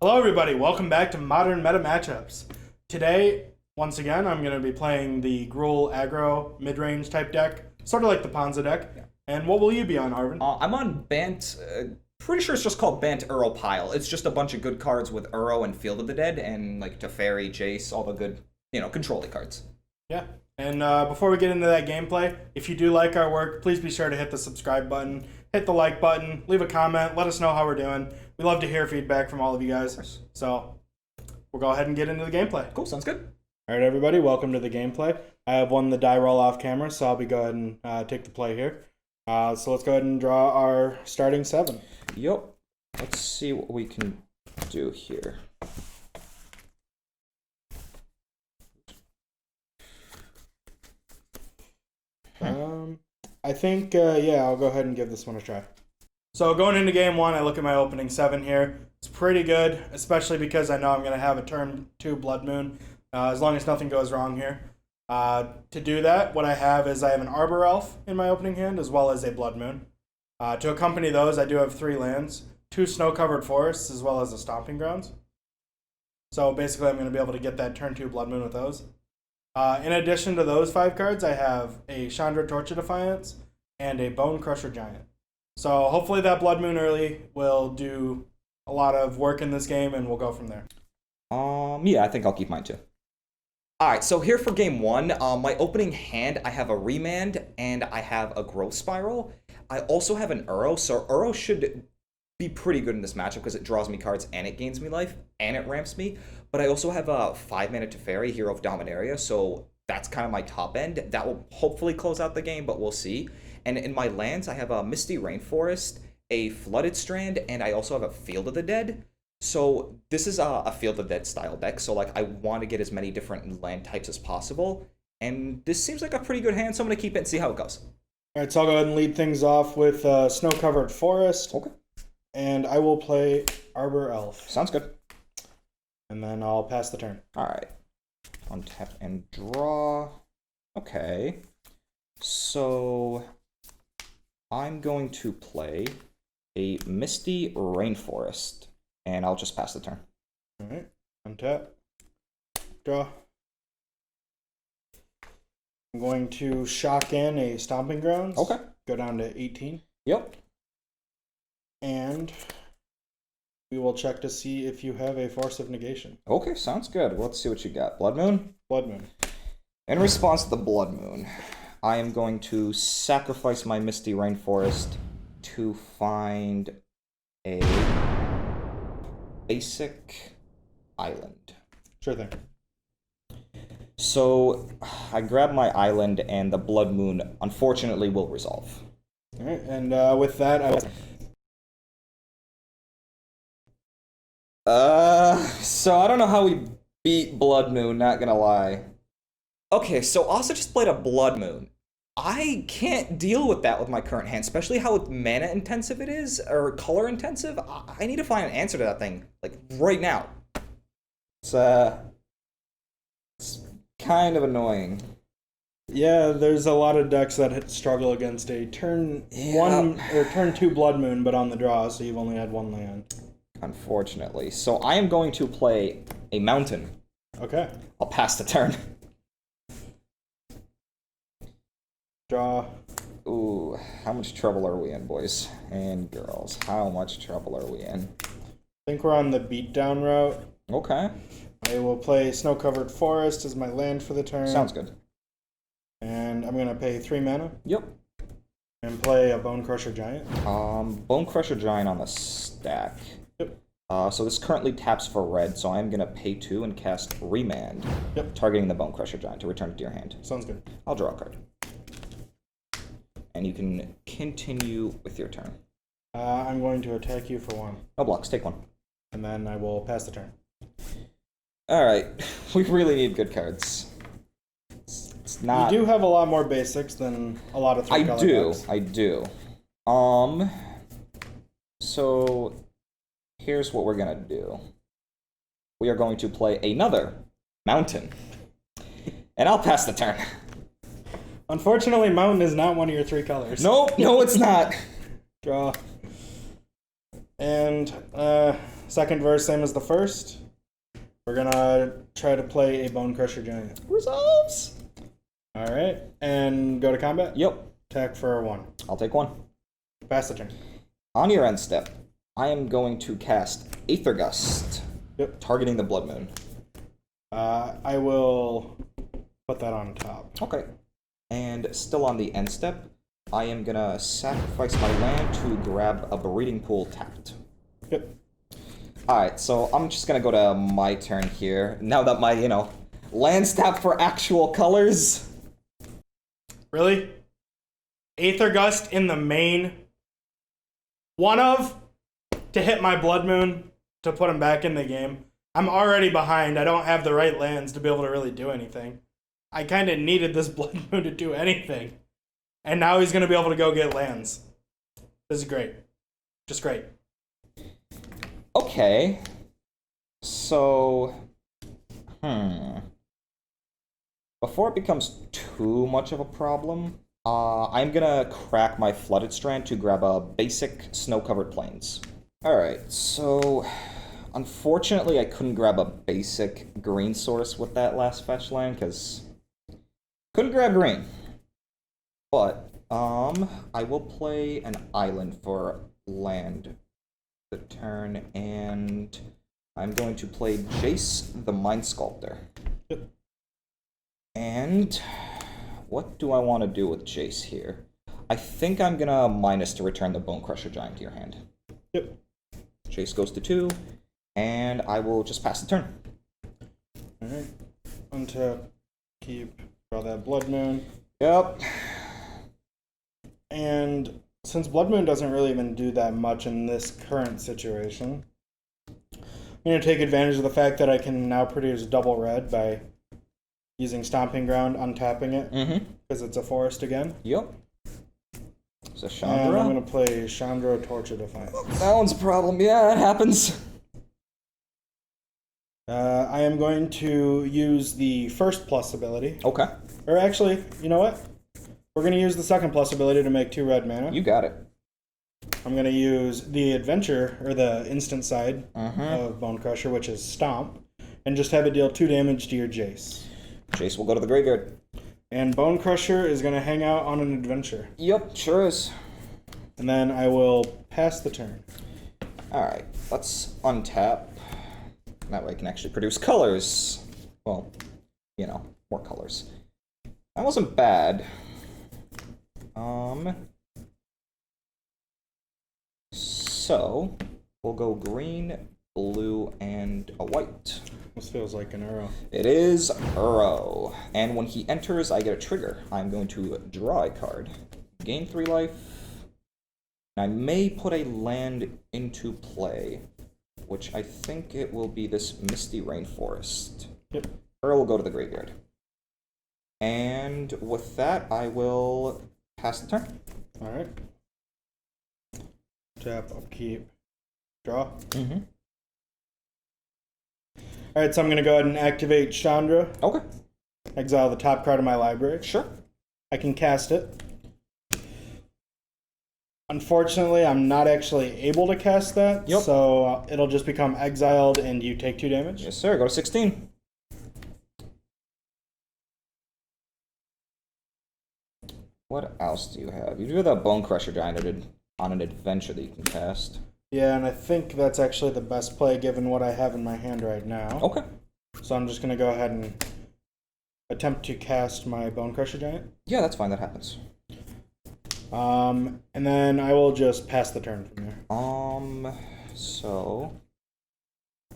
Hello everybody, welcome back to Modern Meta Matchups. Today, once again, I'm going to be playing the Gruul Aggro Midrange type deck, sort of like the Ponza deck. Yeah. And what will you be on, Arven? I'm on Bant, pretty sure it's just called Bant Uro Pile. It's just a bunch of good cards with Uro and Field of the Dead, and like Teferi, Jace, all the good, control-y cards. Yeah. And before we get into that gameplay, if you do like our work, please be sure to hit the subscribe button, hit the like button, leave a comment, let us know how we're doing. We love to hear feedback from all of you guys. So we'll go ahead and get into the gameplay. Cool, sounds good. All right, everybody, welcome to the gameplay. I have won the die roll off camera, so I'll be go ahead and take the play here. So let's go ahead and draw our starting 7. Yep. Let's see what we can do here. I think, yeah, I'll go ahead and give this one a try. So going into game 1, I look at my opening 7 here. It's pretty good, especially because I know I'm going to have a turn 2 Blood Moon, as long as nothing goes wrong here. To do that, what I have is I have an Arbor Elf in my opening hand, as well as a Blood Moon. To accompany those, I do have 3 lands, 2 snow-covered forests, as well as a Stomping Grounds. So basically, I'm going to be able to get that turn 2 Blood Moon with those. In addition to those 5 cards, I have a Chandra Torch of Defiance and a Bone Crusher Giant. So hopefully that Blood Moon early will do a lot of work in this game, and we'll go from there. Yeah, I think I'll keep mine too. Alright, so here for game 1, my opening hand, I have a Remand and I have a Growth Spiral. I also have an Uro, so Uro should be pretty good in this matchup because it draws me cards and it gains me life and it ramps me. But I also have a 5-mana Teferi, Hero of Dominaria, so that's kind of my top end. That will hopefully close out the game, but we'll see. And in my lands, I have a Misty Rainforest, a Flooded Strand, and I also have a Field of the Dead. So this is a Field of the Dead style deck, so like I want to get as many different land types as possible. And this seems like a pretty good hand, so I'm going to keep it and see how it goes. All right, so I'll go ahead and lead things off with Snow-Covered Forest. Okay. And I will play Arbor Elf. Sounds good. And then I'll pass the turn. All right. Untap and draw. Okay. So I'm going to play a Misty Rainforest, and I'll just pass the turn. All right. Untap. Draw. I'm going to shock in a Stomping Grounds. Okay. Go down to 18. Yep. And we will check to see if you have a Force of Negation. Okay, sounds good. Let's see what you got. Blood Moon? Blood Moon. In response to the Blood Moon, I am going to sacrifice my Misty Rainforest to find a basic island. Sure thing. So I grab my island, and the Blood Moon, unfortunately, will resolve. All right, and with that, I will... So I don't know how we beat Blood Moon, not gonna lie. Okay, so also just played a Blood Moon. I can't deal with that with my current hand, especially how mana intensive it is, or color intensive. I need to find an answer to that thing, like, right now. It's kind of annoying. Yeah, there's a lot of decks that struggle against a turn 1 or turn 2 Blood Moon, but on the draw, so you've only had 1 land. Unfortunately. So I am going to play a mountain. Okay. I'll pass the turn. Draw. Ooh, how much trouble are we in, boys and girls? How much trouble are we in? I think we're on the beatdown route. Okay. I will play Snow-Covered Forest as my land for the turn. Sounds good. And I'm going to pay 3 mana. Yep. And play a Bone Crusher Giant. Bone Crusher Giant on the stack. Yep. So this currently taps for red, so I'm going to pay 2 and cast Remand. Yep. Targeting the Bone Crusher Giant to return it to your hand. Sounds good. I'll draw a card. And you can continue with your turn. I'm going to attack you for 1. No blocks, take 1. And then I will pass the turn. Alright, we really need good cards. It's not... You do have a lot more basics than a lot of 3-color decks. I do. So here's what we're gonna do. We are going to play another mountain. And I'll pass the turn. Unfortunately, mountain is not one of your 3 colors. Nope, no, it's not. Draw. And Second verse, same as the first. We're gonna try to play a Bone Crusher Giant. Resolves. All right, and go to combat. Yep. Attack for 1. I'll take 1. Pass the turn. On your end step, I am going to cast Aether Gust. Yep. Targeting the Blood Moon. I will put that on top. Okay. And still on the end step, I am gonna sacrifice my land to grab a Breeding Pool tapped. Yep. Alright, so I'm just gonna go to my turn here. Now that my, land's tapped for actual colors. Really? Aether Gust in the main. One of to hit my Blood Moon to put him back in the game. I'm already behind. I don't have the right lands to be able to really do anything. I kind of needed this Blood Moon to do anything. And now he's going to be able to go get lands. This is great. Just great. Okay. So, before it becomes too much of a problem, I'm gonna crack my Flooded Strand to grab a basic Snow-Covered Plains. Alright, so unfortunately I couldn't grab a basic green source with that last fetch land, because couldn't grab green. But, I will play an island for land the turn, and I'm going to play Jace the Mind Sculptor. And what do I want to do with Jace here? I think I'm gonna minus to return the Bone Crusher Giant to your hand. Yep. Jace goes to 2, and I will just pass the turn. Alright. Untap. Keep. Draw that Blood Moon. Yep. And since Blood Moon doesn't really even do that much in this current situation, I'm going to take advantage of the fact that I can now produce double red by using Stomping Ground, untapping it, because it's a forest again. Yep. So And Chandra. I'm going to play Chandra Torch of Defiance. That one's a problem. Yeah, it happens. I am going to use the first plus ability. Okay. Or actually, you know what? We're going to use the second plus ability to make 2 red mana. You got it. I'm going to use the adventure, or the instant side of Bone Crusher, which is Stomp, and just have it deal 2 damage to your Jace. Jace will go to the graveyard. And Bone Crusher is going to hang out on an adventure. Yep, sure is. And then I will pass the turn. Alright, let's untap. That way I can actually produce colors. Well, more colors. That wasn't bad. So, we'll go green, blue, and a white. This feels like an Uro. It is Uro. And when he enters, I get a trigger. I'm going to draw a card. Gain 3 life. I may put a land into play, which I think it will be this Misty Rainforest. Yep. Uro will go to the graveyard. And with that, I will pass the turn. Alright. Tap, upkeep, draw. Alright, so I'm going to go ahead and activate Chandra. Okay. Exile the top card of my library. Sure. I can cast it. Unfortunately, I'm not actually able to cast that. Yep. So it'll just become exiled and you take 2 damage. Yes, sir. Go to 16. What else do you have? You do have that Bone Crusher Giant on an adventure that you can cast. Yeah, and I think that's actually the best play given what I have in my hand right now. Okay. So I'm just going to go ahead and attempt to cast my Bone Crusher Giant. Yeah, that's fine. That happens. And then I will just pass the turn from there. So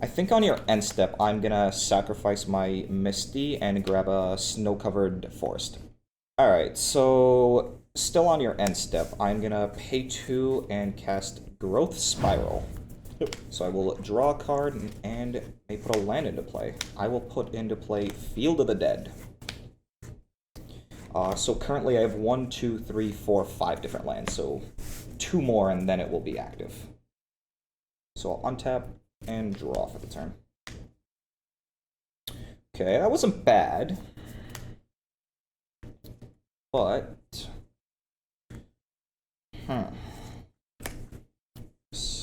I think on your end step, I'm gonna sacrifice my Misty and grab a snow-covered forest. Alright, so still on your end step, I'm gonna pay 2 and cast Growth Spiral. Yep. So I will draw a card and may put a land into play. I will put into play Field of the Dead. So currently I have 1, 2, 3, 4, 5 different lands, so 2 more and then it will be active. So I'll untap and draw for the turn. Okay, that wasn't bad. But...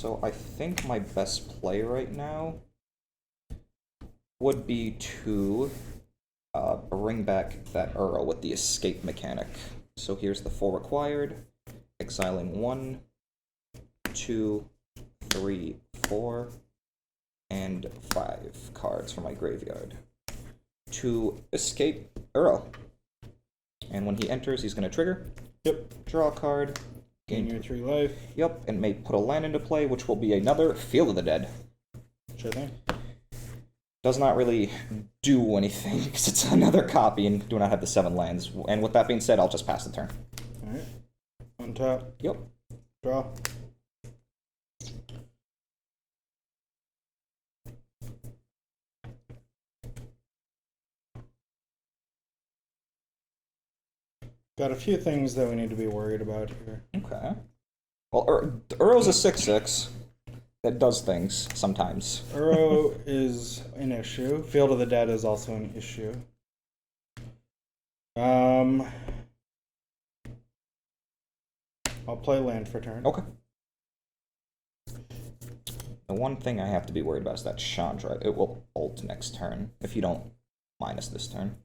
so I think my best play right now would be to bring back that Uro with the escape mechanic. So here's the 4 required, exiling 1, 2, 3, 4, and 5 cards from my graveyard to escape Uro. And when he enters, he's going to trigger. Yep. Draw a card. Gain your 3 life. Yep, and may put a land into play, which will be another Field of the Dead. Sure thing. Does not really do anything because it's another copy and do not have the 7 lands. And with that being said, I'll just pass the turn. Alright. Untap. Yep. Draw. Got a few things that we need to be worried about here. Okay. Well, Uro's a 6/6 that does things sometimes. Uro is an issue. Field of the Dead is also an issue. I'll play land for turn. Okay. The one thing I have to be worried about is that Chandra. It will ult next turn if you don't minus this turn.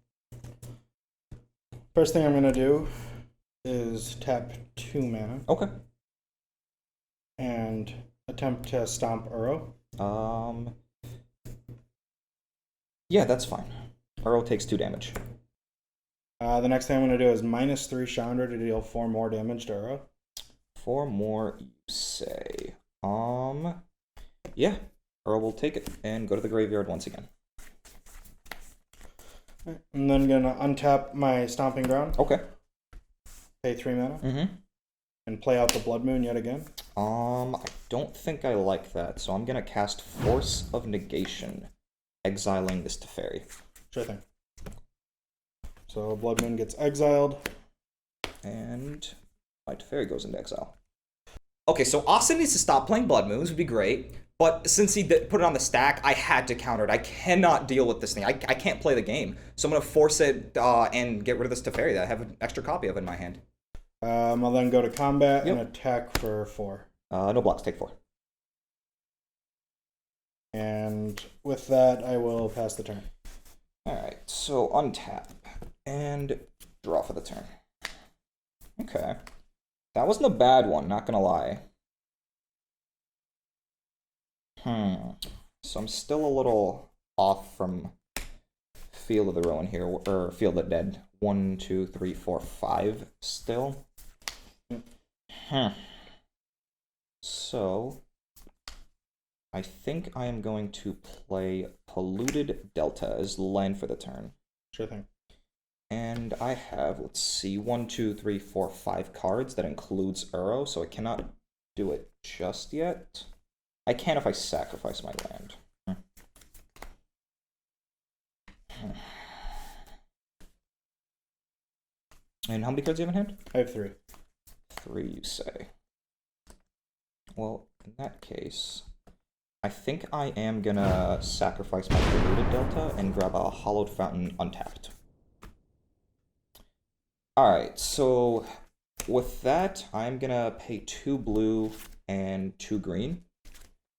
First thing I'm going to do is tap 2 mana Okay. and attempt to stomp Uro. Yeah, that's fine. Uro takes 2 damage. The next thing I'm going to do is -3 Chandra to deal 4 more damage to Uro. 4 more, you say. Yeah. Uro will take it and go to the graveyard once again. I'm then going to untap my Stomping Ground, Okay. pay 3 mana, Mm-hmm. and play out the Blood Moon yet again. I don't think I like that, so I'm gonna cast Force of Negation, exiling this Teferi. Sure thing. So Blood Moon gets exiled. And my Teferi goes into exile. Okay, so Austin needs to stop playing Blood Moons, would be great. But since he put it on the stack, I had to counter it. I cannot deal with this thing. I can't play the game. So I'm going to force it and get rid of this Teferi that I have an extra copy of in my hand. I'll then go to combat and attack for 4. No blocks, take 4. And with that, I will pass the turn. Alright, so untap and draw for the turn. Okay. That wasn't a bad one, not gonna lie. So I'm still a little off from Field of the Ruin here, or Field of the Dead. 1, 2, 3, 4, 5 still. So I think I am going to play Polluted Delta as land for the turn. Sure thing. And I have, let's see, 1, 2, 3, 4, 5 cards. That includes Uro, so I cannot do it just yet. I can if I sacrifice my land. And how many cards do you have in hand? I have 3. 3, you say. Well, in that case, I think I am gonna sacrifice my Polluted Delta and grab a Hollowed Fountain untapped. Alright, so with that, I'm gonna pay 2 blue and 2 green.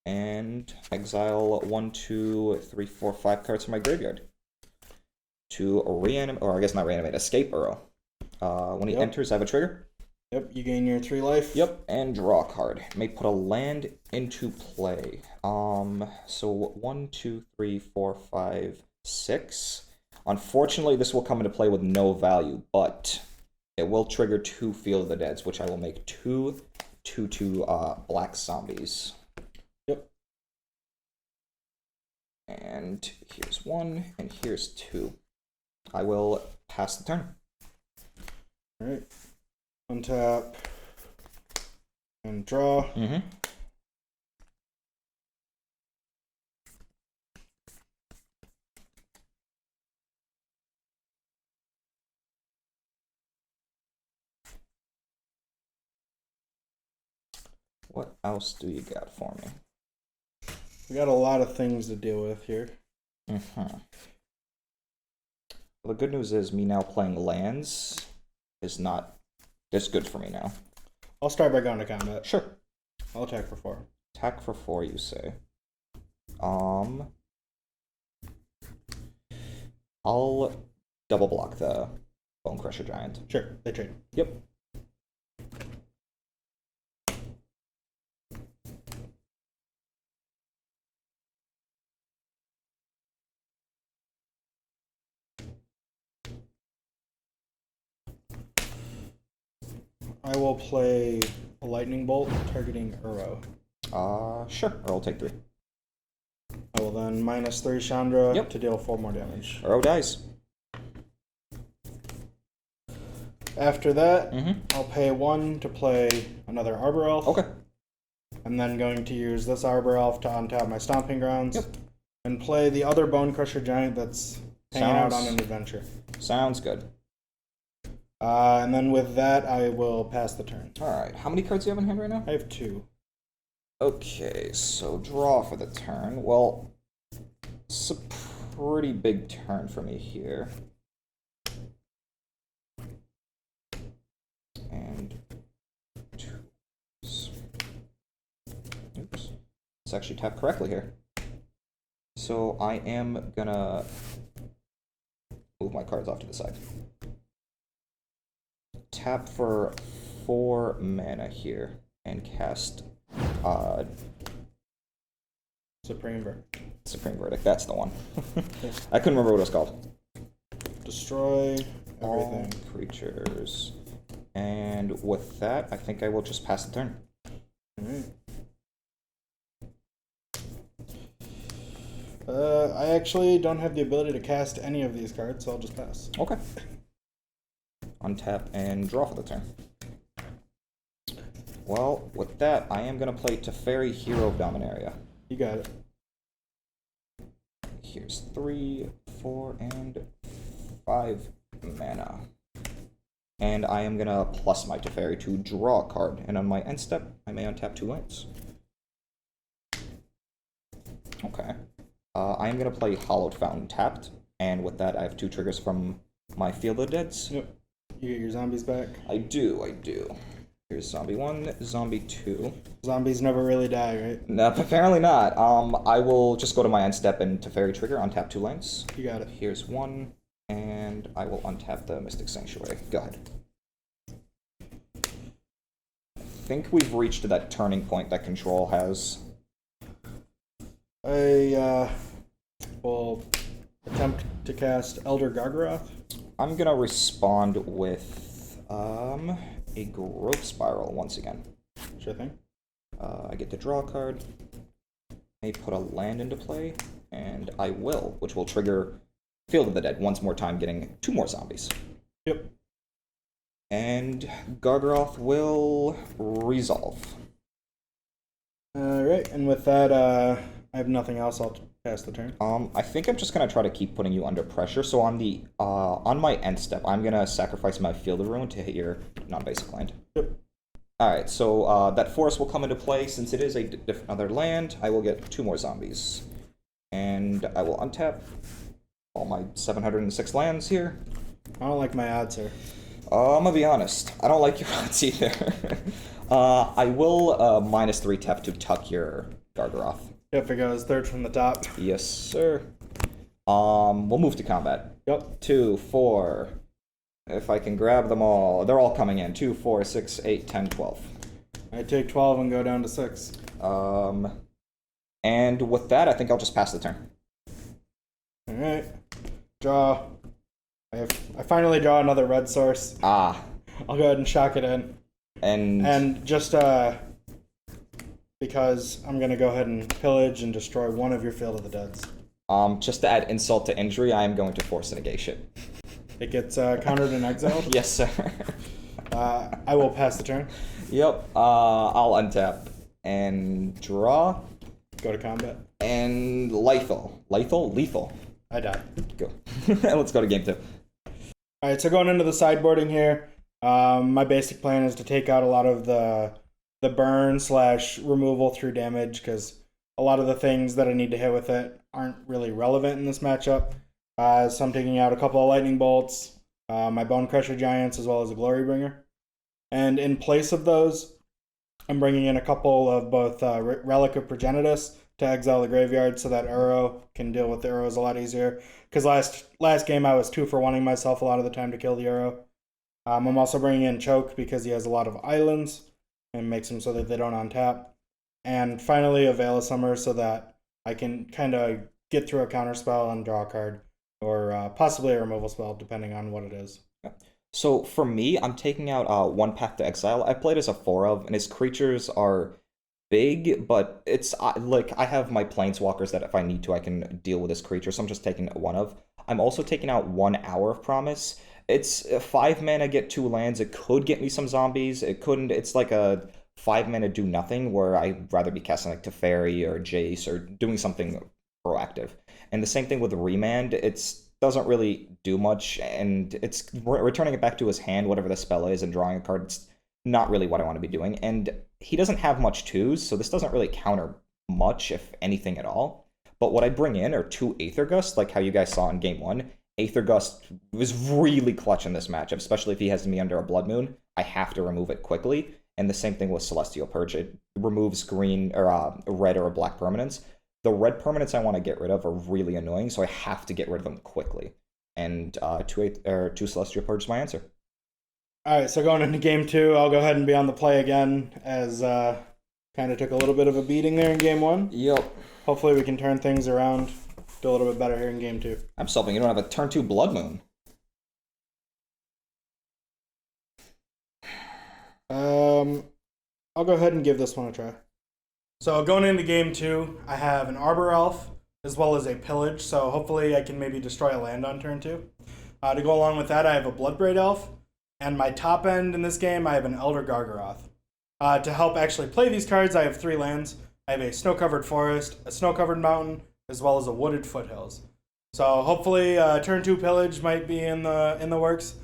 And exile 1, 2, 3, 4, 5 cards from my graveyard. To reanimate, or I guess not reanimate, escape Uro. When he enters, I have a trigger. Yep, you gain your 3 life. Yep, and draw a card. May put a land into play. So 1, 2, 3, 4, 5, 6. Unfortunately, this will come into play with no value, but it will trigger 2 Field of the Deads, which I will make 2 black zombies. Yep. And here's 1, and here's 2. I will pass the turn. Alright. Untap. And draw. What else do you got for me? We got a lot of things to deal with here. Well, the good news is me now playing lands is not just good for me now. I'll start by going to combat. Sure. I'll attack for 4. Attack for 4, you say. I'll double block the Bone Crusher Giant. Sure, they trade. Yep. I will play a Lightning Bolt targeting Uro. Sure. Or I'll take 3. I will then -3 Chandra Yep. to deal 4 more damage. Uro dies. After that, Mm-hmm. I'll pay 1 to play another Arbor Elf. Okay. I'm then going to use this Arbor Elf to untap my Stomping Grounds. Yep. And play the other Bone Crusher Giant that's hanging out on an adventure. Sounds good. And then with that, I will pass the turn. Alright, how many cards do you have in hand right now? I have 2. Okay, so draw for the turn. Well, it's a pretty big turn for me here. And 2. Oops. It's actually tapped correctly here. So I am gonna move my cards off to the side. Tap for 4 mana here and cast Supreme Verdict. Supreme Verdict. That's the one. I couldn't remember what it was called. Destroy All everything. creatures. And with that, I think I will just pass the turn. Alright. I actually don't have the ability to cast any of these cards, so I'll just pass. Okay. Untap and draw for the turn. Well, with that, I am going to play Teferi, Hero of Dominaria. You got it. Here's 3, 4, and 5 mana. And I am going to plus my Teferi to draw a card. And on my end step, I may untap 2 lands. Okay. I am going to play Hallowed Fountain tapped. And with that, I have 2 triggers from my Field of Deads. Yep. You get your zombies back. I do. Here's Zombie 1, Zombie 2. Zombies never really die, right? No, apparently not. I will just go to my end step and Teferi trigger, untap 2 lands. You got it. Here's 1, and I will untap the Mystic Sanctuary. Go ahead. I think we've reached that turning point that Control has. I will attempt to cast Elder Gargaroth. I'm gonna respond with a Growth Spiral once again. Sure thing. I get to draw a card. I put a land into play, and I will, which will trigger Field of the Dead once more time, getting 2 more zombies. Yep. And Gargaroth will resolve. Alright, and with that, I have nothing else. I'll pass the turn. I think I'm just gonna try to keep putting you under pressure. So on the on my end step, I'm gonna sacrifice my Field of Ruin to hit your non-basic land. Yep. All right, so that forest will come into play. Since it is another land, I will get 2 more zombies, and I will untap all my 706 lands here. I don't like my odds here. I'm gonna be honest. I don't like your odds either. I will -3 tap to tuck your Gargaroth. Yep, it goes third from the top. Yes, sir. We'll move to combat. Yep. 2, 4. If I can grab them all. They're all coming in. 2, 4, 6, 8, 10, 12. I take 12 and go down to 6. And with that, I think I'll just pass the turn. Alright. Draw. I finally draw another red source. Ah. I'll go ahead and shock it in. And just because I'm gonna go ahead and pillage and destroy one of your Field of the Deads. just to add insult to injury, I am going to force a negation. It gets countered and exiled. Yes, sir. I will pass the turn. Yep. I'll untap and draw. Go to combat. And lethal. Lethal. I die. Go. Let's go to game 2. Alright, so going into the sideboarding here, my basic plan is to take out a lot of the burn / removal through damage, because a lot of the things that I need to hit with it aren't really relevant in this matchup. So I'm taking out a couple of Lightning Bolts, my Bone Crusher Giants, as well as a Glory Bringer. And in place of those, I'm bringing in a couple of both Relic of Progenitus to exile the graveyard so that Uro can deal with the Uros a lot easier. Because last game I was 2 for 1ing myself a lot of the time to kill the Uro. I'm also bringing in Choke because he has a lot of islands and makes them so that they don't untap. And finally, a Veil of Summer so that I can kind of get through a counterspell and draw a card, or possibly a removal spell, depending on what it is. So for me, I'm taking out one Path to Exile. I played as a 4 of, and his creatures are big, but it's like I have my Planeswalkers that if I need to, I can deal with this creature, so I'm just taking one of. I'm also taking out 1 Hour of Promise. It's 5 mana, get 2 lands. It could get me some zombies. It couldn't. It's like a 5 mana do nothing where I'd rather be casting like Teferi or Jace or doing something proactive. And the same thing with Remand. It's doesn't really do much, and it's returning it back to his hand, whatever the spell is, and drawing a card. It's not really what I want to be doing. And he doesn't have much 2s, so this doesn't really counter much, if anything at all. But what I bring in are 2 Aether Gust, like how you guys saw in Game 1. Aether Gust was really clutch in this matchup, especially if he has me under a Blood Moon. I have to remove it quickly. And the same thing with Celestial Purge. It removes green or red or black permanents. The red permanents I want to get rid of are really annoying, so I have to get rid of them quickly. And 2 Celestial Purge is my answer. All right, so going into Game 2, I'll go ahead and be on the play again, as kind of took a little bit of a beating there in Game 1. Yep. Hopefully we can turn things around, do a little bit better here in Game 2. I'm hoping you don't have a turn 2 Blood Moon. I'll go ahead and give this one a try. So going into Game 2, I have an Arbor Elf as well as a Pillage, so hopefully I can maybe destroy a land on turn 2. To go along with that, I have a Bloodbraid Elf, and my top end in this game, I have an Elder Gargaroth. To help actually play these cards, I have 3 lands. I have a Snow-Covered Forest, a Snow-Covered Mountain, as well as a Wooded Foothills. So hopefully turn 2 Pillage might be in the works,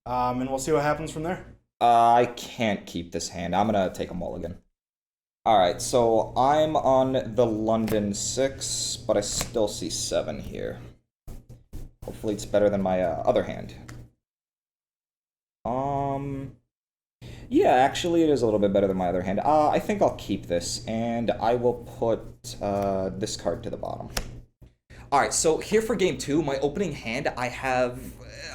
and we'll see what happens from there. I can't keep this hand. I'm going to take a mulligan. Alright, so I'm on the London 6, but I still see 7 here. Hopefully it's better than my other hand. Yeah, actually it is a little bit better than my other hand. I think I'll keep this, and I will put this card to the bottom. Alright, so here for Game 2, my opening hand, I have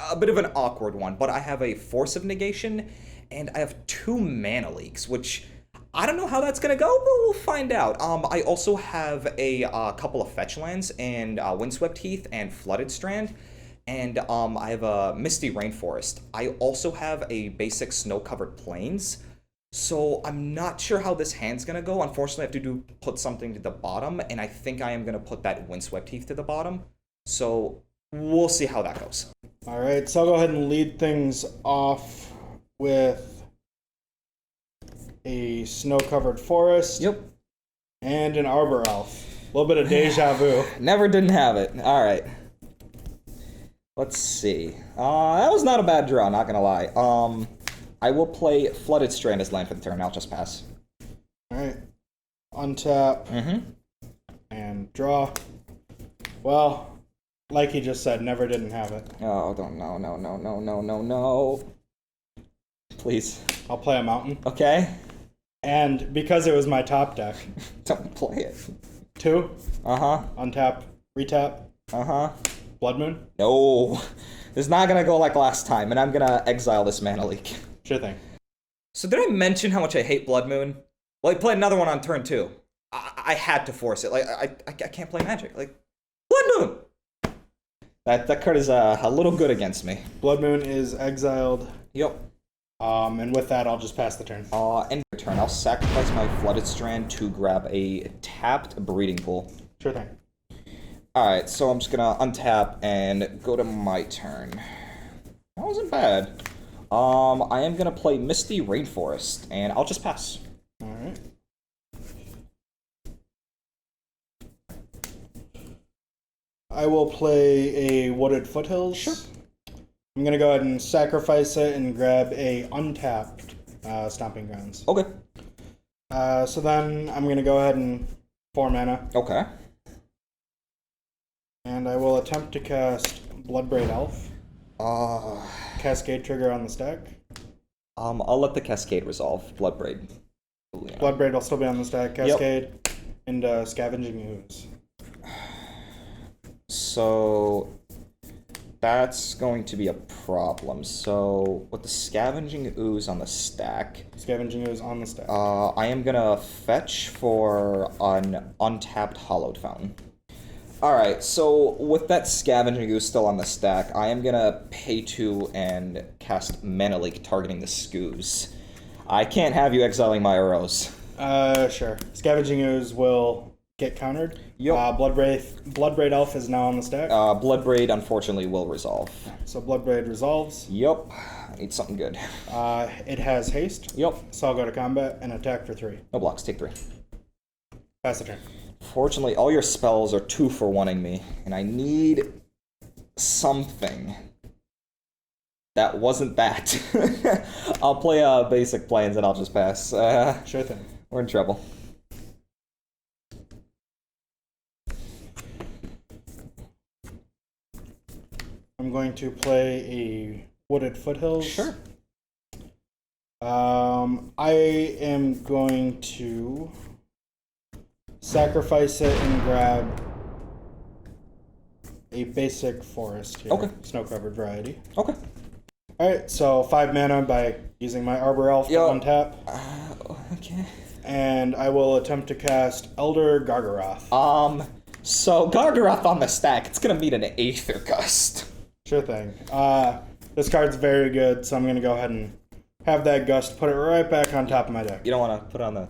a bit of an awkward one, but I have a Force of Negation, and I have 2 Mana Leaks, which I don't know how that's going to go, but we'll find out. I also have a couple of fetch lands, and Windswept Heath and Flooded Strand, and I have a Misty Rainforest. I also have a basic Snow-Covered Plains, so I'm not sure how this hand's going to go. Unfortunately, I have to put something to the bottom, and I think I am going to put that Windswept Heath to the bottom, so we'll see how that goes. All right, so I'll go ahead and lead things off with a Snow-Covered Forest. Yep. And an Arbor Elf. A little bit of deja vu. Never didn't have it. All right. Let's see. That was not a bad draw, not gonna lie. I will play Flooded Strand as land for the turn. I'll just pass. All right. Untap. And draw. Well, like he just said, never didn't have it. Oh, no. Please. I'll play a Mountain. Okay. And because it was my top deck. Don't play it. 2. Uh-huh. Untap. Retap. Uh-huh. Blood Moon. No. This is not gonna go like last time, and I'm gonna exile this Mana Leak. Sure thing. So did I mention how much I hate Blood Moon? Well, I played another one on turn 2. I had to force it. Like, I can't play Magic. Like, Blood Moon! That card is a little good against me. Blood Moon is exiled. Yep. And with that, I'll just pass the turn. End of turn. I'll sacrifice my Flooded Strand to grab a tapped Breeding Pool. Sure thing. Alright, so I'm just gonna untap and go to my turn. That wasn't bad. I am gonna play Misty Rainforest, and I'll just pass. Alright. I will play a Wooded Foothills. Sure. I'm going to go ahead and sacrifice it and grab a untapped Stomping Grounds. Okay. So then I'm going to go ahead and 4 mana. Okay. And I will attempt to cast Bloodbraid Elf. Cascade trigger on the stack. I'll let the Cascade resolve. Bloodbraid. Bloodbraid will still be on the stack. Cascade and Scavenging Ooze. So that's going to be a problem. So with the Scavenging Ooze on the stack... Scavenging Ooze on the stack. I am going to fetch for an untapped Hallowed Fountain. Alright, so with that Scavenging Ooze still on the stack, I am going to pay 2 and cast Mana Leak targeting the Skoos. I can't have you exiling my Uros. Sure. Scavenging Ooze will get countered. Yep. Bloodbraid Elf is now on the stack. Bloodbraid, unfortunately, will resolve. So Bloodbraid resolves. Yep. I need something good. It has haste. Yep. So I'll go to combat and attack for 3. No blocks, take 3. Pass the turn. Fortunately, all your spells are 2 for 1-ing me, and I need something. That wasn't that. I'll play basic planes and I'll just pass. Sure thing. We're in trouble. I'm going to play a Wooded Foothills. Sure. I am going to sacrifice it and grab a basic forest here. Okay. Snow-covered variety. Okay. Alright, so 5 mana by using my Arbor Elf on tap. Okay. And I will attempt to cast Elder Gargaroth. So Gargaroth on the stack, it's gonna meet an Aether Gust. Sure thing. This card's very good, so I'm gonna go ahead and have that gust, put it right back on top of my deck. You don't want to put it on the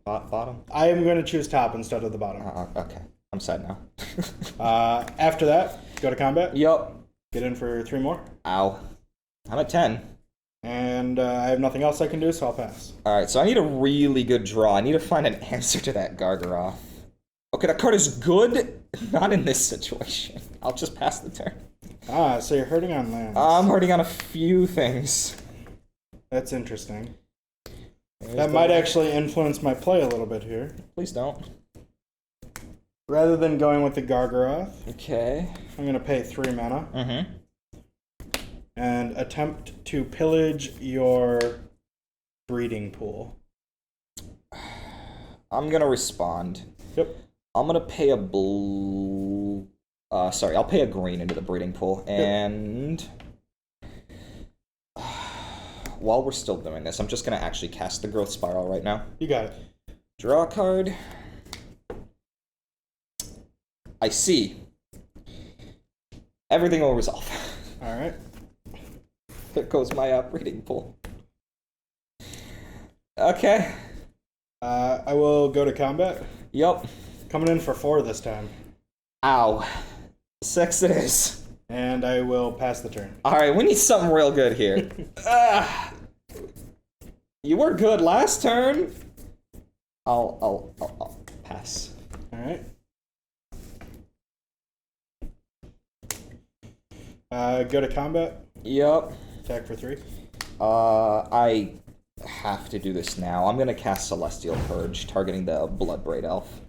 bottom? I am going to choose top instead of the bottom. Okay. I'm sad now. After that, go to combat. Yup. Get in for 3 more. Ow. I'm at 10. And I have nothing else I can do, so I'll pass. Alright, so I need a really good draw. I need to find an answer to that Gargaroth. Okay, that card is good. Not in this situation. I'll just pass the turn. So you're hurting on lands. I'm hurting on a few things. That's interesting. That might actually influence my play a little bit here. Please don't. Rather than going with the Gargaroth, Okay. I'm going to pay 3 mana. Mm-hmm. And attempt to pillage your breeding pool. I'm gonna respond. Yep. I'm gonna pay a I'll pay a green into the breeding pool, and while we're still doing this, I'm just gonna actually cast the Growth Spiral right now. You got it. Draw a card. I see. Everything will resolve. All right. There goes my breeding pool. Okay. I will go to combat. Yup. Coming in for 4 this time. Ow. 6 it is. And I will pass the turn. Alright, we need something real good here. You were good last turn. I'll pass. Alright. Go to combat. Yup. Attack for 3. I have to do this now. I'm gonna cast Celestial Purge, targeting the Bloodbraid Elf.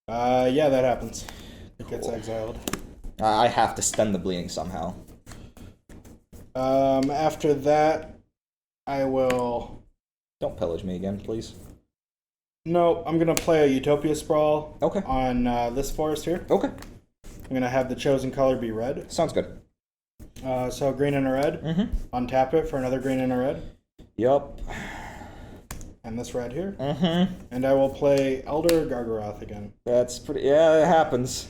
Yeah, that happens. It Cool. gets exiled. I have to stem the bleeding somehow. After that, I will... Don't pillage me again, please. No, I'm going to play a Utopia Sprawl Okay. on this forest here. Okay. I'm going to have the chosen color be red. Sounds good. So green and a red. Mm-hmm. Untap it for another green and a red. Yup. And this red here. Mm-hmm. And I will play Elder Gargaroth again. That's pretty... Yeah, it happens.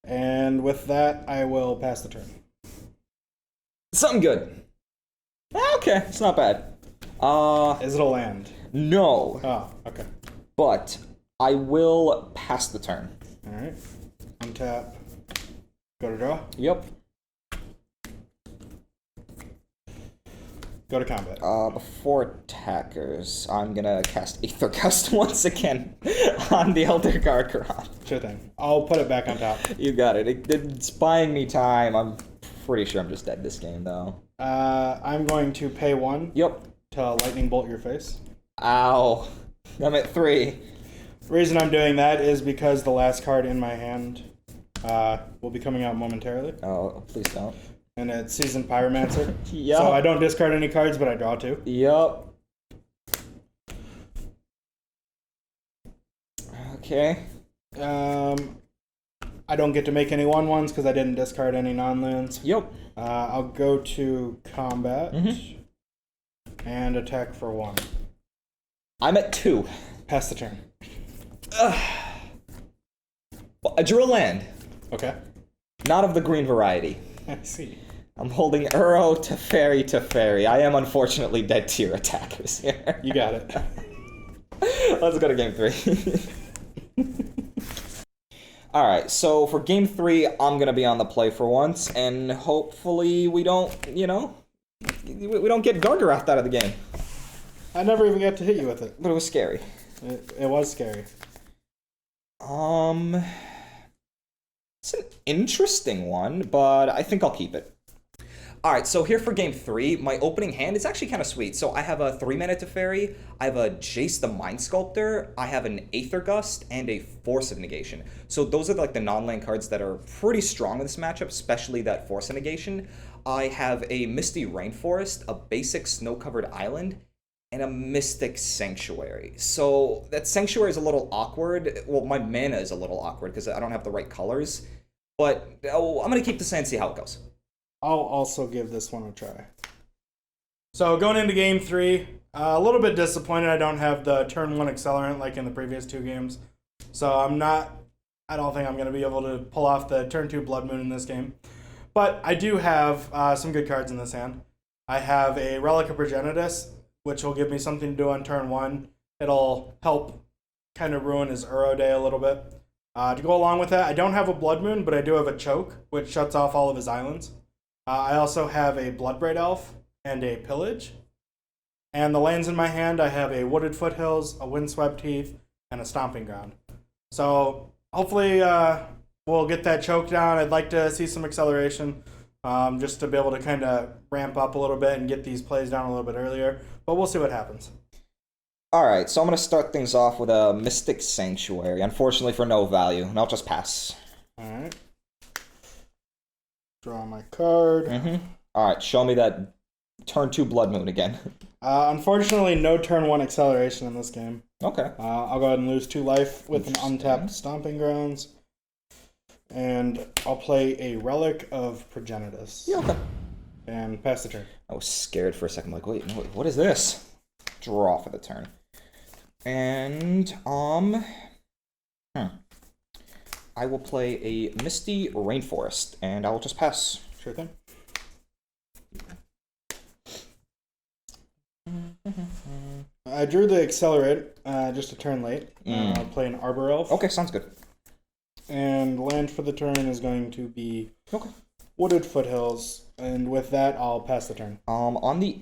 And with that, I will pass the turn. Something good. Okay, it's not bad. Is it a land? No. Oh, okay. But I will pass the turn. Alright. Untap. Go to draw. Yep. Go to combat. Before attackers, I'm gonna cast Aether Gust once again on the Elder Gargaroth. Sure thing. I'll put it back on top. You got it. It's buying me time. I'm pretty sure I'm just dead this game, though. I'm going to pay 1 Yep. to lightning bolt your face. Ow. I'm at 3. The reason I'm doing that is because the last card in my hand will be coming out momentarily. Oh, please don't. And it's Seasoned Pyromancer. Yep. So I don't discard any cards, but I draw 2. Yep. Okay. I don't get to make any 1/1s because I didn't discard any non-lands. Yep. I'll go to combat and attack for 1. I'm at 2. Pass the turn. Well, I drew a land. Okay. Not of the green variety. I see. I'm holding Uro to fairy. I am unfortunately dead to your attackers here. You got it. Let's go to game 3. Alright, so for game 3, I'm gonna be on the play for once, and hopefully we don't, we don't get Gargaroth out of the game. I never even got to hit you with it. But it was scary. It was scary. It's an interesting one, but I think I'll keep it. Alright, so here for game 3, my opening hand is actually kind of sweet. So I have a 3-mana Teferi, I have a Jace the Mind Sculptor, I have an Aether Gust, and a Force of Negation. So those are like the non-land cards that are pretty strong in this matchup, especially that Force of Negation. I have a Misty Rainforest, a basic Snow-Covered Island, and a Mystic Sanctuary. So that Sanctuary is a little awkward. Well, my mana is a little awkward because I don't have the right colors. But I'm going to keep this and see how it goes. I'll also give this one a try. So going into game 3, a little bit disappointed I don't have the turn 1 accelerant like in the previous 2 games. So I don't think I'm going to be able to pull off the turn 2 Blood Moon in this game. But I do have some good cards in this hand. I have a Relic of Progenitus, which will give me something to do on turn 1. It'll help kind of ruin his Uro day a little bit. To go along with that, I don't have a Blood Moon, but I do have a Choke, which shuts off all of his islands. I also have a Bloodbraid Elf and a Pillage. And the lands in my hand, I have a Wooded Foothills, a Windswept Heath, and a Stomping Ground. So hopefully we'll get that choke down. I'd like to see some acceleration just to be able to kind of ramp up a little bit and get these plays down a little bit earlier. But we'll see what happens. Alright, so I'm going to start things off with a Mystic Sanctuary, unfortunately for no value, and I'll just pass. Alright. Draw my card. Alright, show me that turn 2 Blood Moon again. Unfortunately, no turn 1 acceleration in this game. Okay. I'll go ahead and lose 2 life with an untapped Stomping Grounds. And I'll play a Relic of Progenitus. Yeah, okay. And pass the turn. I was scared for a second, like, wait, what is this? Draw for the turn. And, I will play a Misty Rainforest, and I will just pass. Sure thing. I drew the Accelerate just a turn late. I'll play an Arbor Elf. Okay, sounds good. And land for the turn is going to be Wooded Foothills, and with that, I'll pass the turn. On the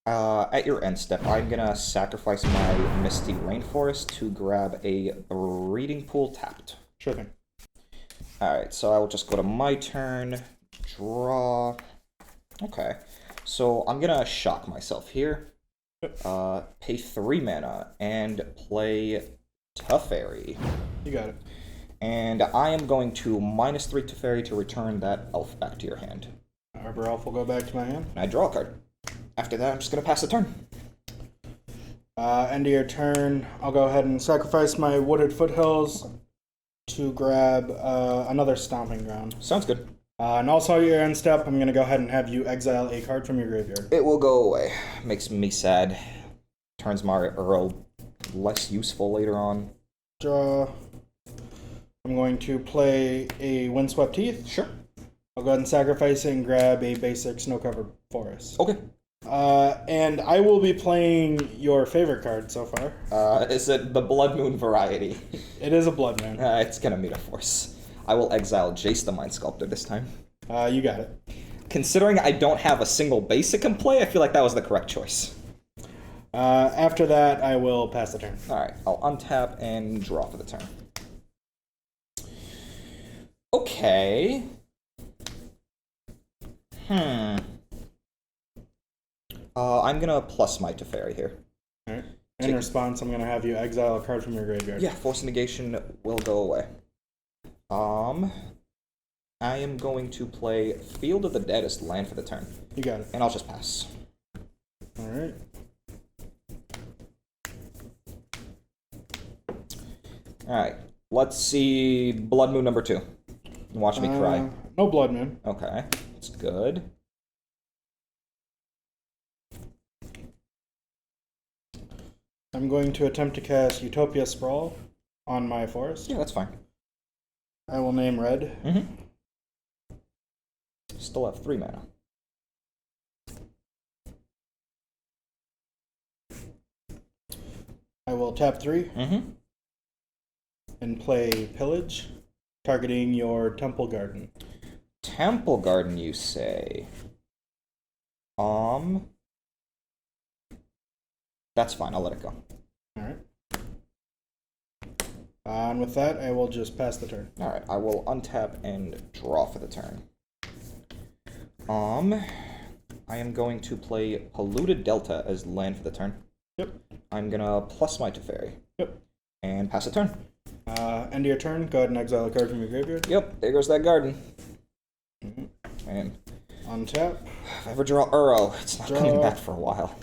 at your end step, I'm gonna sacrifice my Misty Rainforest to grab a Breeding Pool tapped. Sure thing. Alright, so I will just go to my turn, draw. Okay, so I'm gonna shock myself here. Pay 3 mana and play Teferi. You got it. And I am going to -3 Teferi to return that elf back to your hand. Arbor Elf will go back to my hand. And I draw a card. After that, I'm just going to pass the turn. End of your turn, I'll go ahead and sacrifice my Wooded Foothills to grab another Stomping Ground. Sounds good. And also at your end step, I'm going to go ahead and have you exile a card from your graveyard. It will go away. Makes me sad. Turns my Uro less useful later on. Draw. I'm going to play a Windswept Heath. Sure. I'll go ahead and sacrifice it and grab a basic Snow-Covered Forest. Okay. And I will be playing your favorite card so far. Is it the Blood Moon variety? It is a Blood Moon. It's gonna meet a force. I will exile Jace the Mind Sculptor this time. You got it. Considering I don't have a single basic in play, I feel like that was the correct choice. After that, I will pass the turn. Alright, I'll untap and draw for the turn. Okay. I'm gonna plus my Teferi here. Alright. In response, I'm gonna have you exile a card from your graveyard. Yeah, Force Negation will go away. I am going to play Field of the Dead as land for the turn. You got it. And I'll just pass. Alright. Alright. Let's see Blood Moon number 2. Watch me cry. No Blood Moon. Okay, that's good. I'm going to attempt to cast Utopia Sprawl on my forest. Yeah, that's fine. I will name red. Mm-hmm. Still have 3 mana. I will tap 3 Mm-hmm. and play Pillage, targeting your Temple Garden. Temple Garden, you say? That's fine. I'll let it go. Alright. And with that, I will just pass the turn. Alright, I will untap and draw for the turn. I am going to play Polluted Delta as land for the turn. Yep. I'm gonna plus my Teferi. Yep. And pass the turn. End of your turn, go ahead and exile a card from your graveyard. Yep, there goes that garden. Mm-hmm. And Untap. if I ever draw Uro, it's not coming back for a while.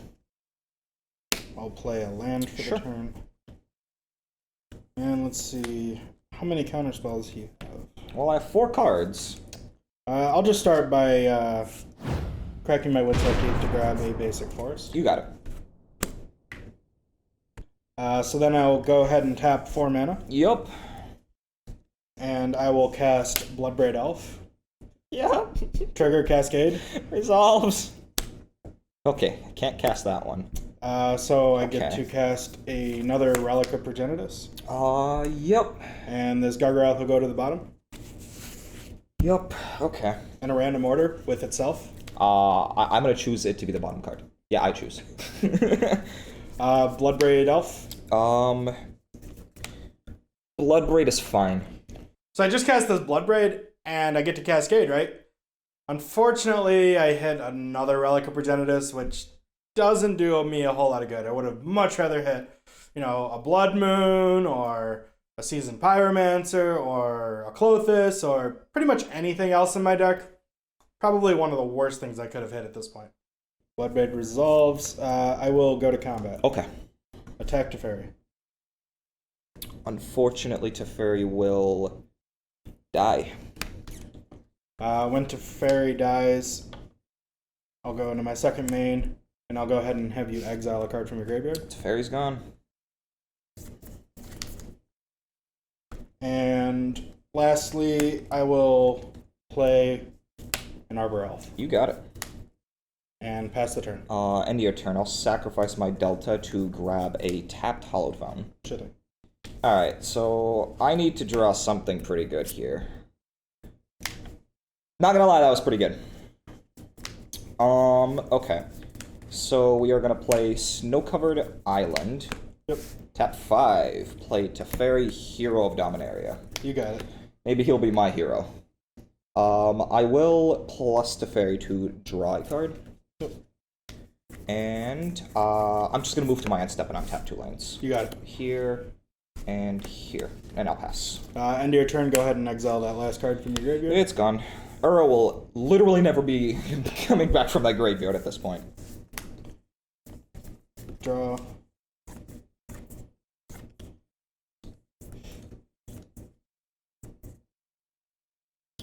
I'll play a land for Sure. the turn. And let's see, how many counterspells do you have? Well, I have 4 cards. I'll just start by cracking my Witstar Teeth to grab a basic forest. You got it. So then I'll go ahead and tap 4 mana, Yup. and I will cast Bloodbraid Elf. Yeah. Trigger Cascade. Resolves. Okay, I can't cast that one. So I get Okay. to cast another Relic of Progenitus. Yep. And this Gargoyle will go to the bottom Yup. Okay. in a random order with itself. I'm gonna choose it to be the bottom card. Yeah, I choose. Bloodbraid Elf. Bloodbraid is fine. So I just cast this Bloodbraid, and I get to Cascade, right? Unfortunately, I hit another Relic of Progenitus, which doesn't do me a whole lot of good. I would have much rather hit, a Blood Moon, or a Seasoned Pyromancer, or a Clothis, or pretty much anything else in my deck. Probably one of the worst things I could have hit at this point. Bloodbraid resolves. I will go to combat. Okay. Attack Teferi. Unfortunately, Teferi will die. When Teferi dies, I'll go into my second main, and I'll go ahead and have you exile a card from your graveyard. Teferi's gone. And lastly, I will play an Arbor Elf You got it. and pass the turn. End of your turn. I'll sacrifice my Delta to grab a tapped Hallowed Fountain. Sure thing. Alright, so I need to draw something pretty good here. Not gonna lie, that was pretty good. Okay. So we are gonna play Snow-Covered Island. Yep, Tap 5. Play Teferi, Hero of Dominaria. you got it. Maybe he'll be my hero. I will plus Teferi to draw a card. Yep, And I'm just gonna move to my end step and untap 2 lands. you got it. Here and here. And I'll pass. End of your turn, go ahead and exile that last card from your graveyard. It's gone. Uro will literally never be coming back from that graveyard at this point. Draw.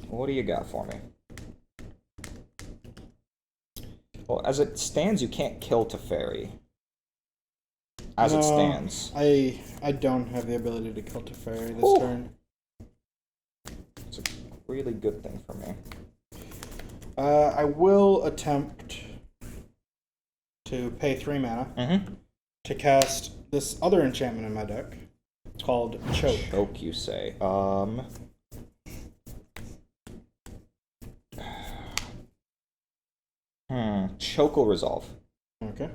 What do you got for me? Well, as it stands, you can't kill Teferi. As it No, stands. I don't have the ability to kill Teferi this Ooh. turn. It's a really good thing for me. I will attempt to pay 3 mana Mm-hmm. to cast this other enchantment in my deck. It's called Choke. Choke, you say. Choke will resolve. Okay.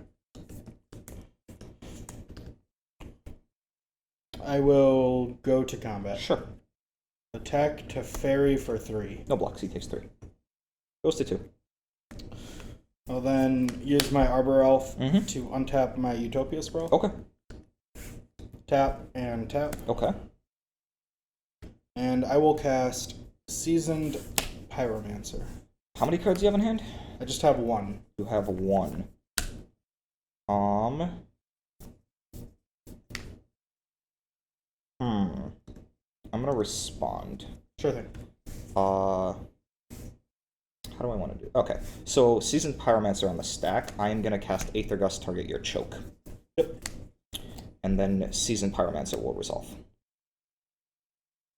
I will go to combat. Sure. Attack Teferi for 3. No blocks, he takes 3. Goes to 2. I'll then use my Arbor Elf Mhm. to untap my Utopia Sprawl. Okay. Tap and tap. Okay. And I will cast Seasoned Pyromancer. How many cards do you have in hand? I just have 1. You have 1. gonna respond. Sure thing. How do I want to do? Okay, so Seasoned Pyromancer on the stack. I am gonna cast Aether Gust, target your choke. Yep. And then Seasoned Pyromancer will resolve.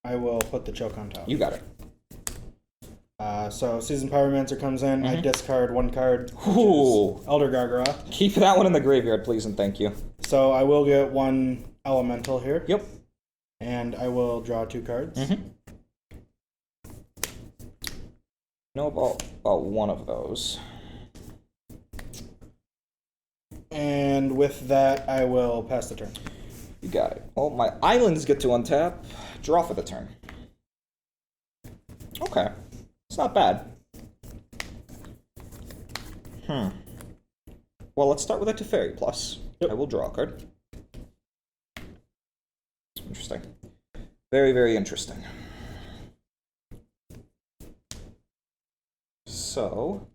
I will put the choke on top. You got it. So Seasoned Pyromancer comes in. I discard one card. Ooh. Elder Gargaroth. Keep that one in the graveyard, please, and thank you. So I will get one elemental here. Yep. And I will draw 2 cards. Know about one of those. And with that, I will pass the turn. You got it. Well, my islands get to untap. Draw for the turn. Okay. It's not bad. Well, let's start with a Teferi plus. Yep. I will draw a card. Interesting. Very, very interesting. So,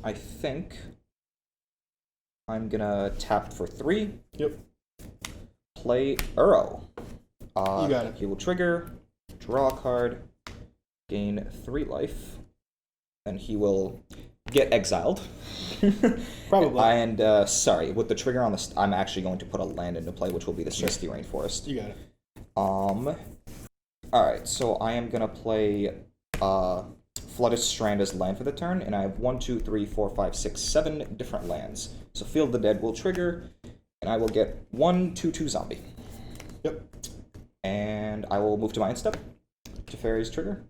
I think I'm gonna tap for 3. Yep. Play Uro. You got it. He will trigger, draw a card, gain 3 life, and he will get exiled. Probably. And sorry, with the trigger on the, I'm actually going to put a land into play, which will be this Misty Rainforest. You got it. All right, so I am gonna play Flooded Strand as land for the turn, and I have 1, 2, 3, 4, 5, 6, 7 different lands. So Field of the Dead will trigger, and I will get 1, 2, 2 zombie. Yep. And I will move to my end step. Teferi's trigger.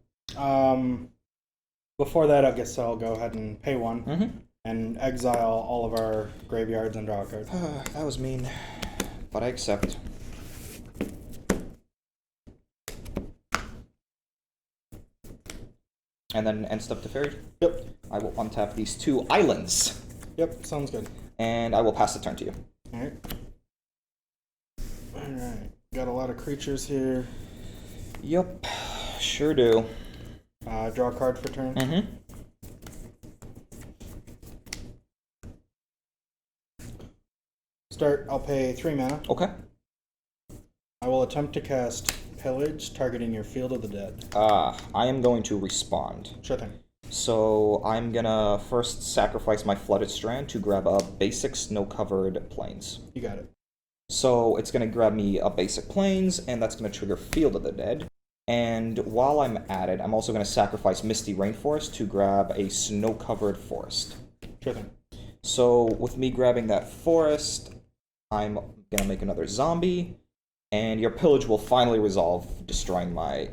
Before that, I guess I'll go ahead and pay 1 and exile all of our graveyards and draw a card. That was mean, but I accept. And then end step Teferi. Yep. I will untap these 2 islands. Yep, sounds good. And I will pass the turn to you. Alright. Alright. Got a lot of creatures here. Yep, sure do. Draw a card for turn. Start, I'll pay 3 mana. Okay. I will attempt to cast Pillage, targeting your Field of the Dead. I am going to respond. Sure thing. So I'm gonna first sacrifice my Flooded Strand to grab a basic snow-covered plains. You got it. So it's gonna grab me a basic plains, and that's gonna trigger Field of the Dead. And while I'm at it, I'm also gonna sacrifice Misty Rainforest to grab a snow-covered forest. Sure thing. So with me grabbing that forest, I'm gonna make another zombie, and your pillage will finally resolve, destroying my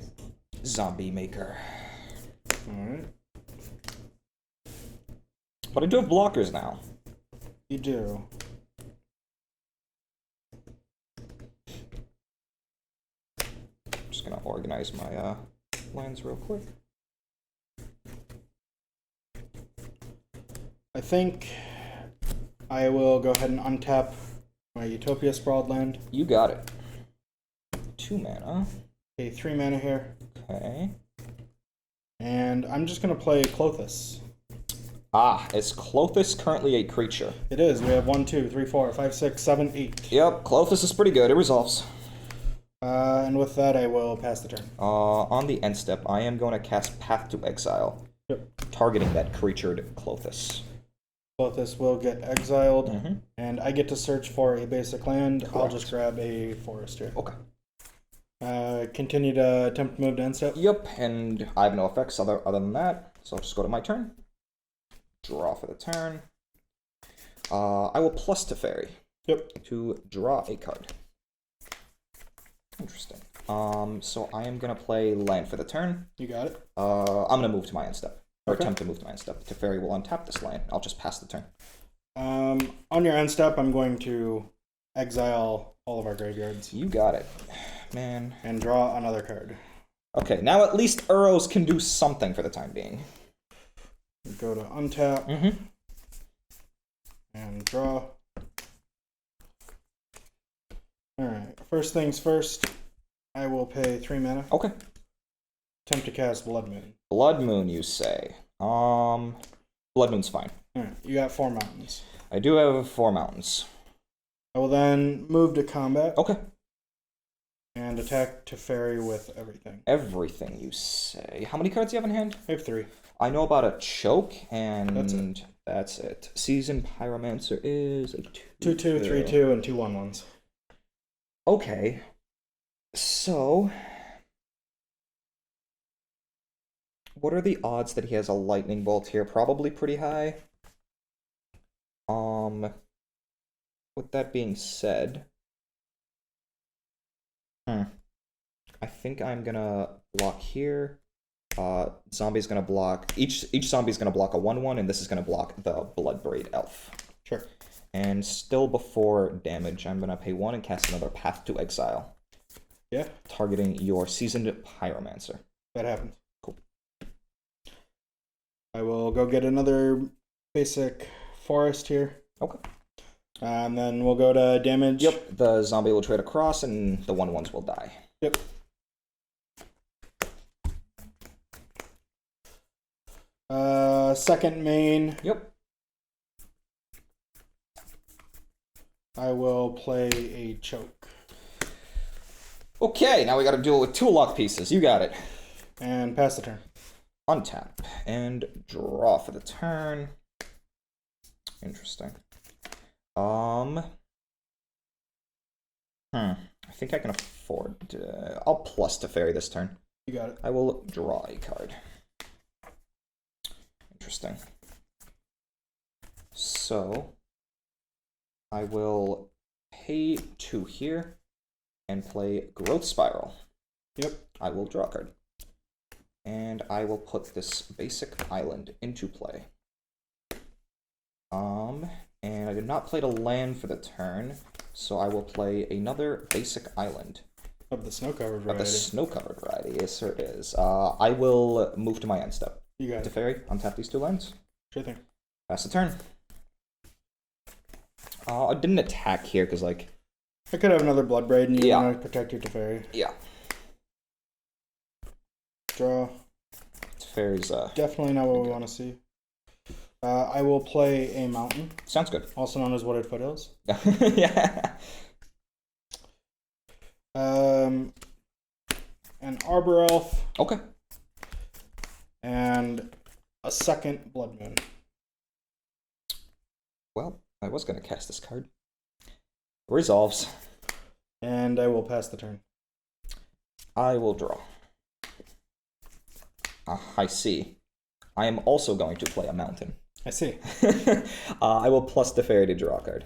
zombie maker. Alright. But I do have blockers now. You do. Just gonna organize my lands real quick. I think I will go ahead and untap my Utopia Sprawled land. You got it. 2 mana. Pay 3 mana here. Okay. And I'm just going to play Clothis. Is Clothis currently a creature? It is. We have 1, 2, 3, 4, 5, 6, 7, 8. Yep, Clothis is pretty good. It resolves. And with that, I will pass the turn. On the end step, I am going to cast Path to Exile, targeting that creatured Clothis. Clothis will get exiled, and I get to search for a basic land. Correct. I'll just grab a forest here. Okay. Continue to attempt to move to end step. Yep, and I have no effects other than that, so I'll just go to my turn. Draw for the turn. I will plus Teferi. Yep. To draw a card. Interesting. So I am gonna play land for the turn. You got it. I'm gonna move to my end step. Or Okay. attempt to move to my end step. Teferi will untap this land. I'll just pass the turn. On your end step, I'm going to exile all of our graveyards. You got it. Man. And draw another card. Okay, now at least Uros can do something for the time being. Go to untap. And draw. Alright, first things first, I will pay 3 mana. Okay. Attempt to cast Blood Moon. Blood Moon, you say. Blood Moon's fine. Alright, you got 4 mountains. I do have 4 mountains. I will then move to combat Okay. and attack Teferi with everything. Everything you say. How many cards do you have in hand? I have 3. I know about a choke, and That's it. Seasoned Pyromancer is a 2/2, 3/2, and 2 1/1s. Okay. So, what are the odds that he has a lightning bolt here? Probably pretty high. With that being said, I think I'm gonna block here. Zombie's gonna block each zombie's gonna block a 1/1, and this is gonna block the Bloodbraid Elf. Sure. And still before damage, I'm gonna pay 1 and cast another Path to Exile. Yeah. Targeting your Seasoned Pyromancer. That happens. Cool. I will go get another basic forest here. Okay. And then we'll go to damage. Yep. The zombie will trade across, and the 1/1s will die. Yep. Second main. Yep. I will play a choke. Okay, now we gotta deal with 2 luck pieces. You got it. And pass the turn. Untap and draw for the turn. Interesting. I think I can afford. I'll plus Teferi this turn. You got it. I will draw a card. Interesting. So I will pay 2 here and play Growth Spiral. Yep. I will draw a card. And I will put this basic island into play. And I did not play to land for the turn, so I will play another basic island. Of the snow-covered Of variety. the snow-covered variety, yes sir it is. I will move to my end step. You got it. Teferi, untap these 2 lands. Sure thing. Pass the turn. I didn't attack here, because like... I could have another Bloodbraid and you Yeah. want to protect your Teferi. Yeah. Draw. Teferi's, Definitely not what we want to see. I will play a mountain, sounds good. also known as Wooded Foothills. Yeah. An Arbor Elf. Okay. And a second Blood Moon. Well, I was going to cast this card. Resolves. And I will pass the turn. I will draw. I see. I am also going to play a mountain. I see. I will plus Teferi to draw a card.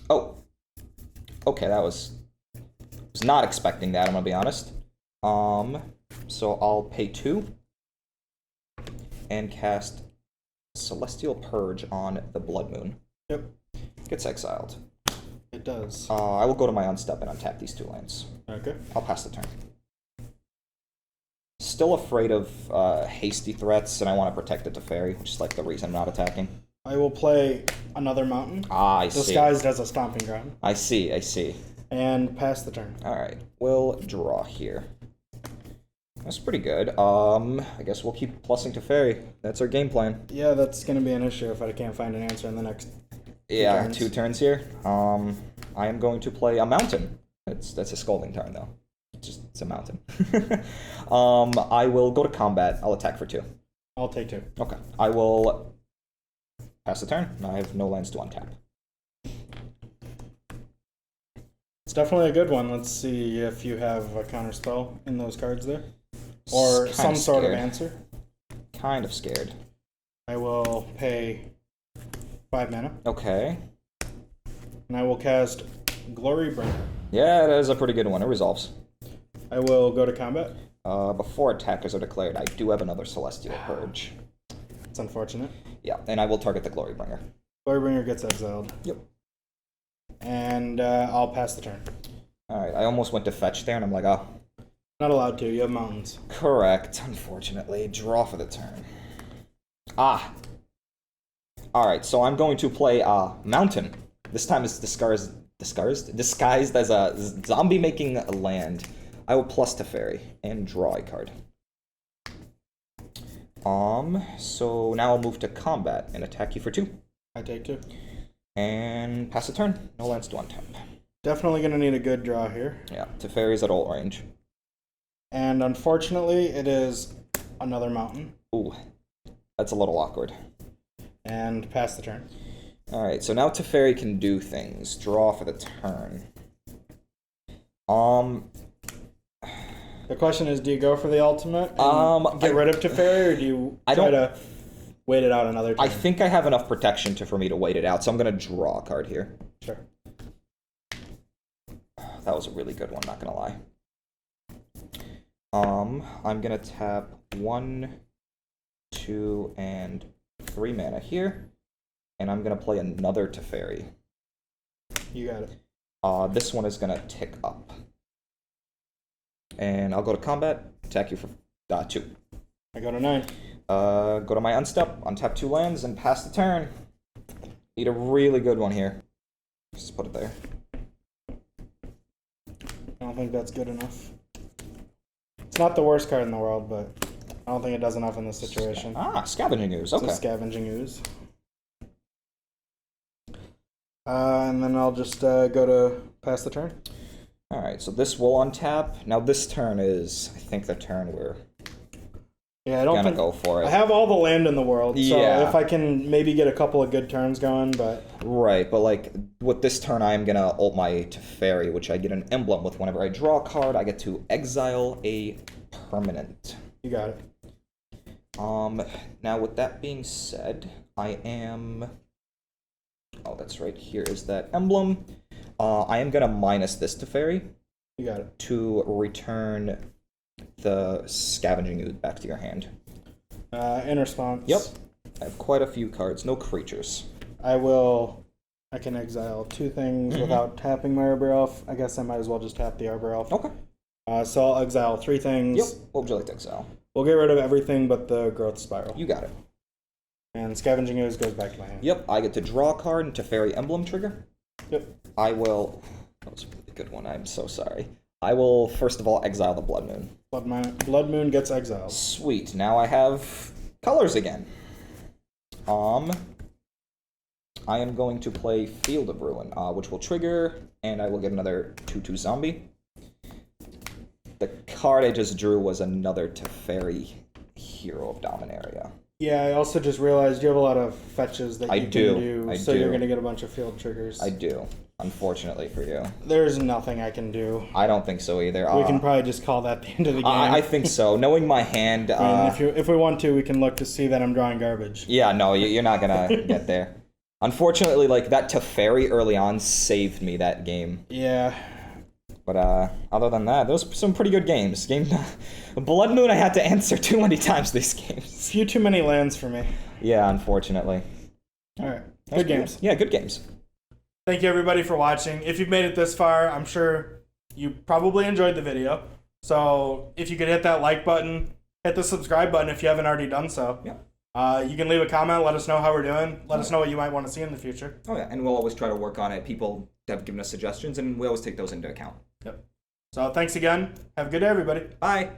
Oh. Okay, that was not expecting that, I'm gonna be honest. So I'll pay 2 and cast Celestial Purge on the Blood Moon. Yep. Gets exiled. It does. I will go to my unstep and untap these 2 lands. Okay. I'll pass the turn. Still afraid of hasty threats, and I want to protect the Teferi, which is like the reason I'm not attacking. I will play another mountain. I see. Disguised as a stomping ground. I see. And pass the turn. Alright, we'll draw here. That's pretty good. I guess we'll keep plussing Teferi. That's our game plan. Yeah, that's going to be an issue if I can't find an answer in the next Yeah, turns. 2 turns here. I am going to play a mountain. That's a Scalding Tarn, though. It's a mountain. I will go to combat. I'll attack for 2. I'll take 2. Okay. I will pass the turn. I have no lands to untap. It's definitely a good one. Let's see if you have a counterspell in those cards there. Or Kinda some sort of scared. answer. Kind of scared. I will pay 5 mana. Okay. And I will cast Glory Bringer. Yeah, that is a pretty good one. It resolves. I will go to combat. Before attackers are declared, I do have another Celestial Purge. It's unfortunate. Yeah, and I will target the Glorybringer. Glorybringer gets exiled. Yep. And I'll pass the turn. Alright, I almost went to fetch there, and I'm like, oh. Not allowed to. You have mountains. Correct, unfortunately. Draw for the turn. Ah. Alright, so I'm going to play Mountain. This time it's disguised as a zombie-making land. I will plus Teferi and draw a card. So now I'll move to combat and attack you for 2. I take 2. And pass the turn. No lands to untap. Definitely going to need a good draw here. Yeah, Teferi's at ult range. And unfortunately, it is another mountain. Ooh, that's a little awkward. And pass the turn. Alright, so now Teferi can do things. Draw for the turn. The question is, do you go for the ultimate and get rid of Teferi, or do you try to wait it out another turn? I think I have enough protection for me to wait it out, so I'm going to draw a card here. Sure. That was a really good one, not going to lie. I'm going to tap 1, 2, and 3 mana here, and I'm going to play another Teferi. You got it. This one is going to tick up. And I'll go to combat, attack you for 2. I go to 9. Go to my unstep, untap 2 lands, and pass the turn. Need a really good one here. Just put it there. I don't think that's good enough. It's not the worst card in the world, but I don't think it does enough in this situation. Scavenging Ooze, okay. It's a Scavenging Ooze. And then I'll just go to pass the turn. Alright, so this will untap. Now this turn is, I think, the turn we're gonna go for it. I have all the land in the world, so yeah. if I can maybe get a couple of good turns going, but... Right, but like, with this turn I am gonna ult my Teferi, which I get an emblem with. Whenever I draw a card, I get to exile a permanent. You got it. Now with that being said, I am... Oh, that's right, here is that emblem. I am gonna minus this Teferi. You got it. To return the Scavenging Ooze back to your hand. In response. Yep. I have quite a few cards. No creatures. I can exile 2 things without tapping my Arbor Elf. I guess I might as well just tap the Arbor Elf. Okay. So I'll exile 3 things. Yep. What would you like to exile? We'll get rid of everything but the Growth Spiral. You got it. And Scavenging Ooze goes back to my hand. Yep. I get to draw a card and Teferi Emblem trigger. Yep. I will... That was a really good one. I'm so sorry. I will, first of all, exile the Blood Moon. Blood Moon gets exiled. Sweet. Now I have colors again. I am going to play Field of Ruin, which will trigger, and I will get another 2/2 zombie. The card I just drew was another Teferi, Hero of Dominaria. Yeah, I also just realized you have a lot of fetches that you can do, so do. You're going to get a bunch of field triggers. I do, unfortunately for you. There's nothing I can do. I don't think so either. We can probably just call that the end of the game. I think so. Knowing my hand... if we want to, we can look to see that I'm drawing garbage. Yeah, no, you're not going to get there. Unfortunately, like, that Teferi early on saved me that game. Yeah. But other than that, those were some pretty good games. Blood Moon I had to answer too many times these games. A few too many lands for me. Yeah, unfortunately. Alright. Good games. Yeah, good games. Thank you everybody for watching. If you've made it this far, I'm sure you probably enjoyed the video. So if you could hit that like button, hit the subscribe button if you haven't already done so. Yeah. You can leave a comment, let us know how we're doing. Let us know what you might want to see in the future. Oh yeah, and we'll always try to work on it. People have given us suggestions, and we always take those into account. Yep. So thanks again. Have a good day, everybody. Bye.